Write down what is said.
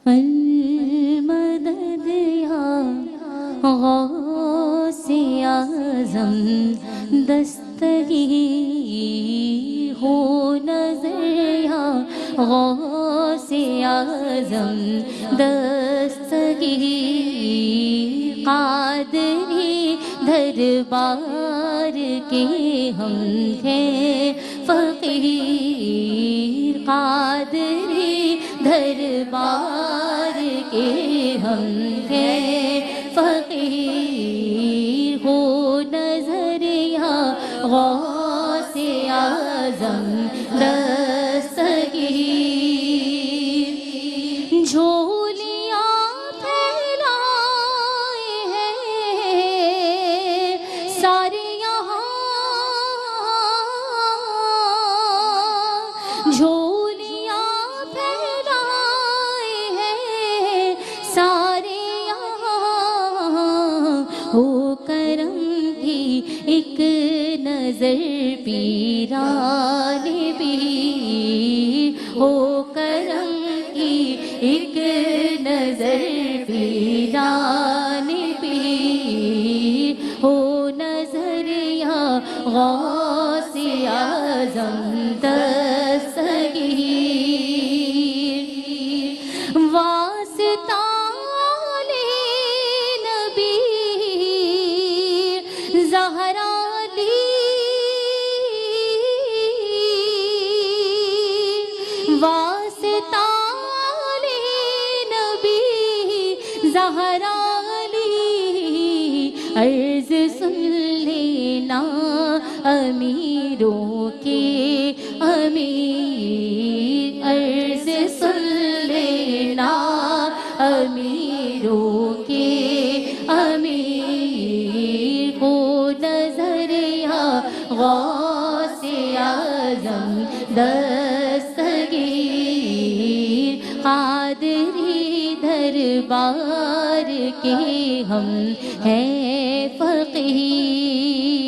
المدد یا غوث اعظم دستگیر ہو نظر یا غوث اعظم دستگیر قادری دربار کے ہم ہیں فقیر قادری دربار کے ہم ہیں فقیر ہو نظر یا غوث اعظم دستگیر جھولیاں پھیلائے ہیں سارے یہاں جھولیاں پھیلائے ہیں سارے یہاں ہو کرم کی ایک نظر پیران پیر ہو کرم کی ایک نظر پیران پیر ہو نظر یا غوث اعظم دستگیر واسطہ علی نبی زہرا واسطہ علی نبی زہرا عرض سن لینا امیروں کے امیر عرض سن لینا امیروں کے امیر ہو نظر یا غوث اعظم دستگیر قادری دربار کے ہم ہیں فقیر